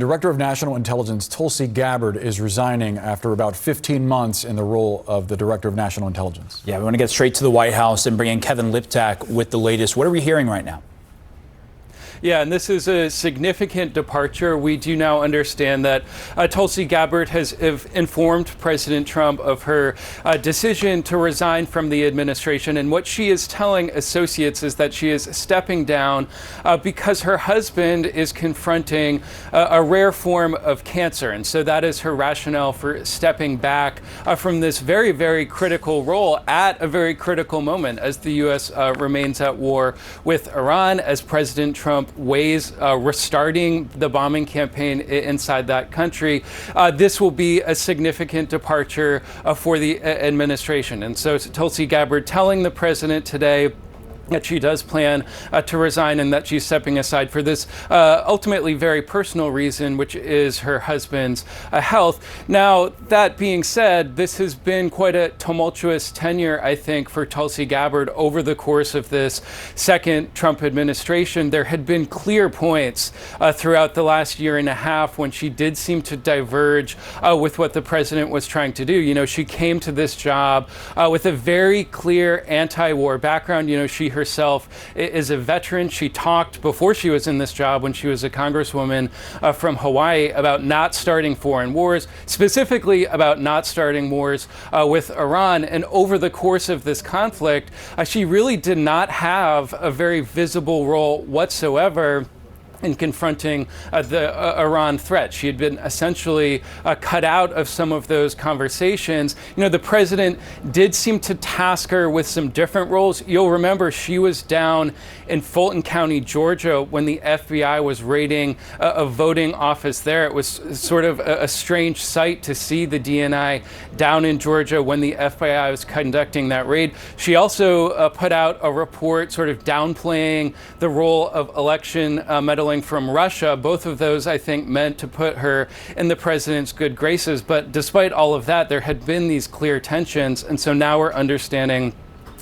Director of National Intelligence, Tulsi Gabbard, is resigning after about 15 months in the role of the Director of National Intelligence. Yeah, we want to get straight to the White House and bring in Kevin Liptak with the latest. What are we hearing right now? Yeah, and this is a significant departure. We do now understand that Tulsi Gabbard has informed President Trump of her decision to resign from the administration. And what she is telling associates is that she is stepping down because her husband is confronting a rare form of cancer. And so that is her rationale for stepping back from this very, very critical role at a very critical moment as the U.S. Remains at war with Iran, as President Trump weighs restarting the bombing campaign inside that country. This will be a significant departure for the administration. And so Tulsi Gabbard telling the president today that she does plan to resign and that she's stepping aside for this ultimately very personal reason, which is her husband's health. Now, that being said, this has been quite a tumultuous tenure, I think, for Tulsi Gabbard over the course of this second Trump administration. There had been clear points throughout the last year and a half when she did seem to diverge with what the president was trying to do. You know, she came to this job with a very clear anti-war background. You know, she herself is a veteran. She talked before she was in this job when she was a congresswoman from Hawaii about not starting foreign wars, specifically about not starting wars with Iran. And over the course of this conflict, she really did not have a very visible role whatsoever in confronting the Iran threat. She had been essentially cut out of some of those conversations. You know, the president did seem to task her with some different roles. You'll remember she was down in Fulton County, Georgia, when the FBI was raiding a voting office there. It was sort of a strange sight to see the DNI down in Georgia when the FBI was conducting that raid. She also put out a report sort of downplaying the role of election meddling from Russia. Both of those, I think, meant to put her in the president's good graces. But despite all of that, there had been these clear tensions. And so now we're understanding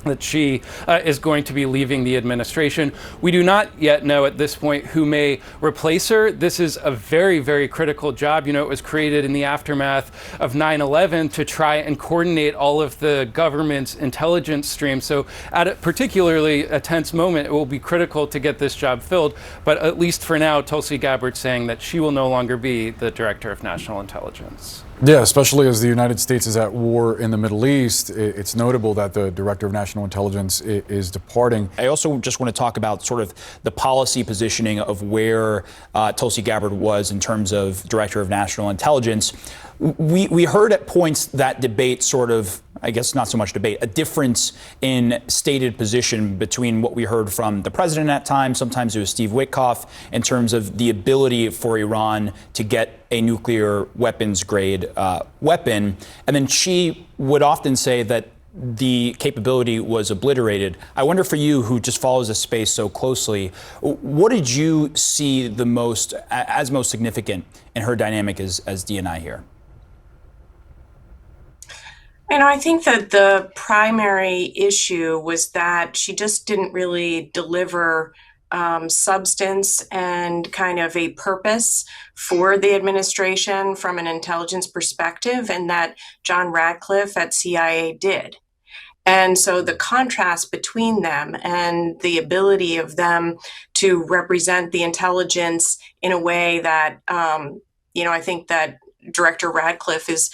that she is going to be leaving the administration. We do not yet know at this point who may replace her. This is a very, very critical job. You know, it was created in the aftermath of 9/11 to try and coordinate all of the government's intelligence streams. So at particularly a tense moment, it will be critical to get this job filled. But at least for now, Tulsi Gabbard saying that she will no longer be the Director of National Intelligence. Yeah, especially as the United States is at war in the Middle East, it's notable that the Director of National Intelligence is departing. I also just want to talk about sort of the policy positioning of where Tulsi Gabbard was in terms of Director of National Intelligence. We heard at points that debate sort of, I guess not so much debate, a difference in stated position between what we heard from the president at times, sometimes it was Steve Witkoff, in terms of the ability for Iran to get a nuclear weapons grade weapon. And then she would often say that the capability was obliterated. I wonder for you, who just follows the space so closely, what did you see the most significant in her dynamic as DNI here? You know, I think that the primary issue was that she just didn't really deliver substance and kind of a purpose for the administration from an intelligence perspective, and that John Ratcliffe at CIA did. And so the contrast between them and the ability of them to represent the intelligence in a way that, I think that Director Ratcliffe is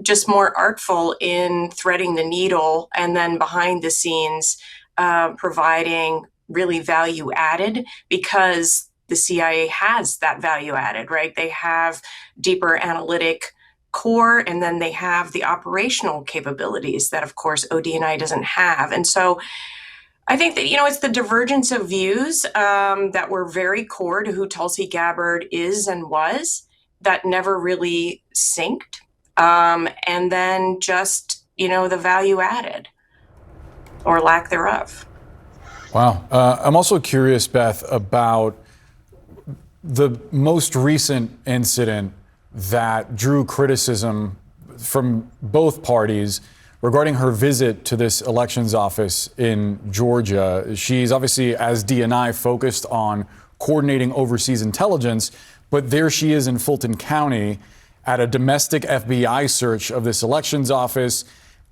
just more artful in threading the needle and then behind the scenes providing really value added, because the CIA has that value added, right? They have deeper analytic core, and then they have the operational capabilities that, of course, ODNI doesn't have. And so I think that, it's the divergence of views that were very core to who Tulsi Gabbard is and was, that never really synced. And then just, the value added or lack thereof. Wow. I'm also curious, Beth, about the most recent incident that drew criticism from both parties regarding her visit to this elections office in Georgia. She's obviously, as DNI, focused on coordinating overseas intelligence, But there she is in Fulton County at a domestic FBI search of this elections office,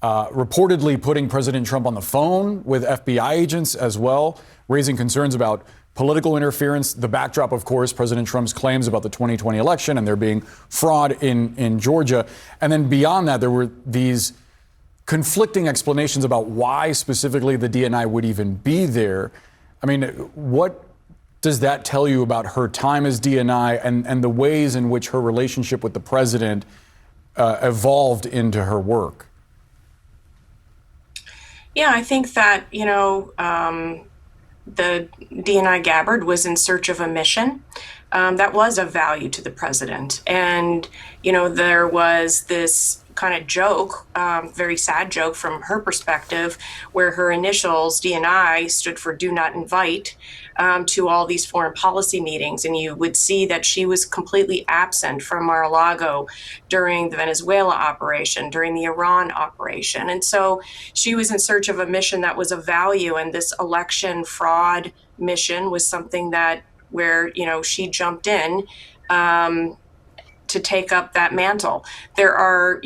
reportedly putting President Trump on the phone with FBI agents as well, raising concerns about political interference. The backdrop, of course, President Trump's claims about the 2020 election and there being fraud in Georgia. And then beyond that, there were these conflicting explanations about why specifically the DNI would even be there. I mean, what does that tell you about her time as DNI and the ways in which her relationship with the president evolved into her work? Yeah, I think that, the DNI Gabbard was in search of a mission that was of value to the president. And, there was this kind of joke, very sad joke from her perspective, where her initials, DNI, stood for do not invite to all these foreign policy meetings. And you would see that she was completely absent from Mar-a-Lago during the Venezuela operation, during the Iran operation. And so she was in search of a mission that was of value. And this election fraud mission was something that where, she jumped in to take up that mantle. There are,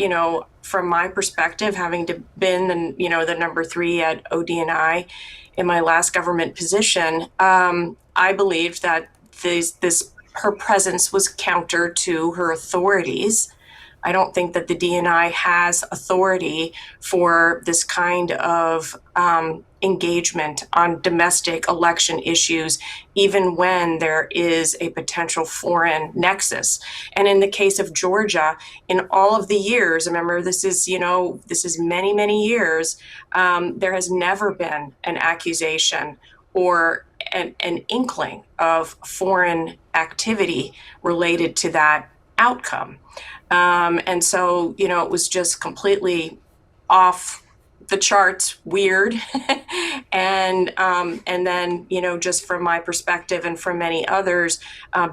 from my perspective, having been, the number 3 at ODNI in my last government position, I believed that her presence was counter to her authorities. I don't think that the DNI has authority for this kind of engagement on domestic election issues, even when there is a potential foreign nexus. And in the case of Georgia, in all of the years, remember, this is many, many years, there has never been an accusation or an inkling of foreign activity related to that outcome. And so, it was just completely off the charts, weird. And then, just from my perspective and from many others,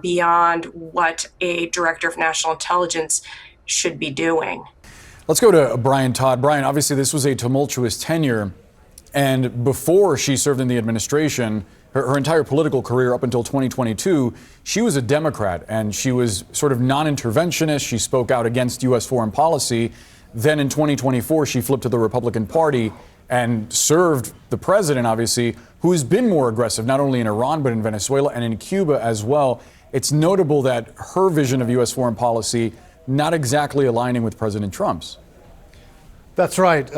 beyond what a director of national intelligence should be doing. Let's go to Brian Todd. Brian, obviously this was a tumultuous tenure. And before she served in the administration, her entire political career up until 2022, she was a Democrat and she was sort of non-interventionist. She spoke out against U.S. foreign policy. Then in 2024, she flipped to the Republican Party and served the president, obviously, who has been more aggressive, not only in Iran, but in Venezuela and in Cuba as well. It's notable that her vision of U.S. foreign policy not exactly aligning with President Trump's. That's right,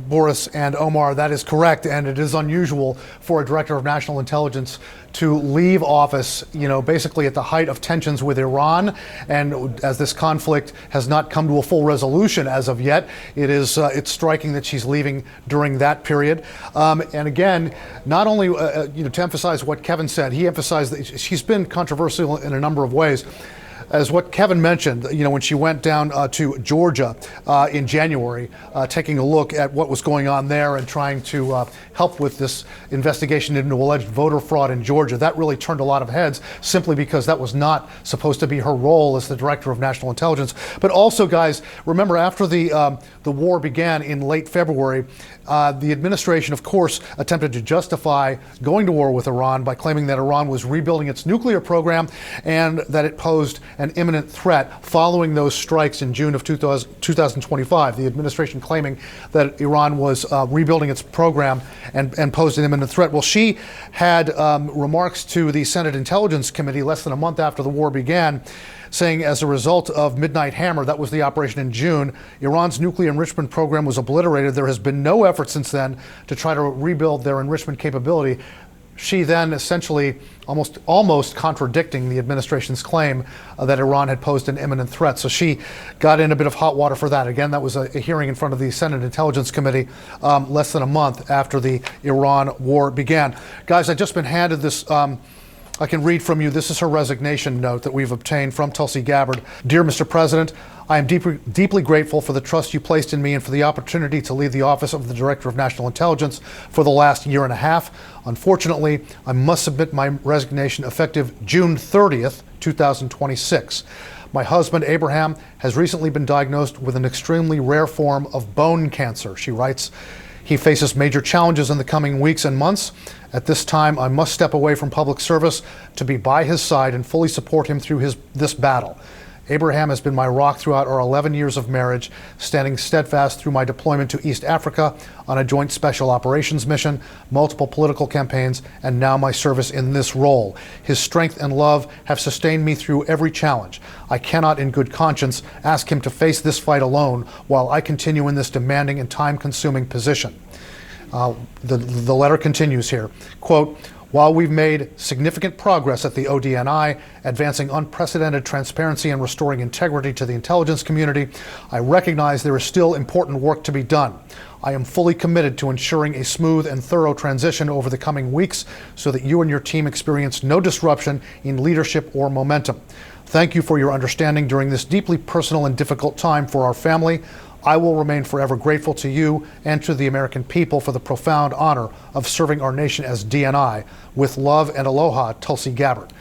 Boris and Omar, that is correct. And it is unusual for a director of national intelligence to leave office, basically at the height of tensions with Iran. And as this conflict has not come to a full resolution as of yet, it's striking that she's leaving during that period. And again, not only, to emphasize what Kevin said, he emphasized that she's been controversial in a number of ways. As what Kevin mentioned, when she went down to Georgia in January, taking a look at what was going on there and trying to help with this investigation into alleged voter fraud in Georgia, that really turned a lot of heads simply because that was not supposed to be her role as the director of national intelligence. But also, guys, remember after the war began in late February, the administration, of course, attempted to justify going to war with Iran by claiming that Iran was rebuilding its nuclear program and that it posed an imminent threat following those strikes in June of 2025. The administration claiming that Iran was rebuilding its program and posed an imminent threat. Well, she had remarks to the Senate Intelligence Committee less than a month after the war began, saying as a result of Midnight Hammer, that was the operation in June, Iran's nuclear enrichment program was obliterated. There has been no effort since then to try to rebuild their enrichment capability. She then essentially almost contradicting the administration's claim that Iran had posed an imminent threat. So she got in a bit of hot water for that. Again, that was a hearing in front of the Senate Intelligence Committee less than a month after the Iran war began. Guys, I've just been handed this. I can read from you. This is her resignation note that we've obtained from Tulsi Gabbard. Dear Mr. President, I am deeply grateful for the trust you placed in me and for the opportunity to lead the office of the Director of National Intelligence for the last year and a half. Unfortunately, I must submit my resignation effective June 30th, 2026. My husband, Abraham, has recently been diagnosed with an extremely rare form of bone cancer. She writes, He faces major challenges in the coming weeks and months. At this time, I must step away from public service to be by his side and fully support him through this battle. Abraham has been my rock throughout our 11 years of marriage, standing steadfast through my deployment to East Africa on a joint special operations mission, multiple political campaigns, and now my service in this role. His strength and love have sustained me through every challenge. I cannot in good conscience ask him to face this fight alone while I continue in this demanding and time-consuming position. The letter continues here, quote, while we've made significant progress at the ODNI, advancing unprecedented transparency and restoring integrity to the intelligence community, I recognize there is still important work to be done. I am fully committed to ensuring a smooth and thorough transition over the coming weeks so that you and your team experience no disruption in leadership or momentum. Thank you for your understanding during this deeply personal and difficult time for our family. I will remain forever grateful to you and to the American people for the profound honor of serving our nation as DNI. With love and aloha, Tulsi Gabbard.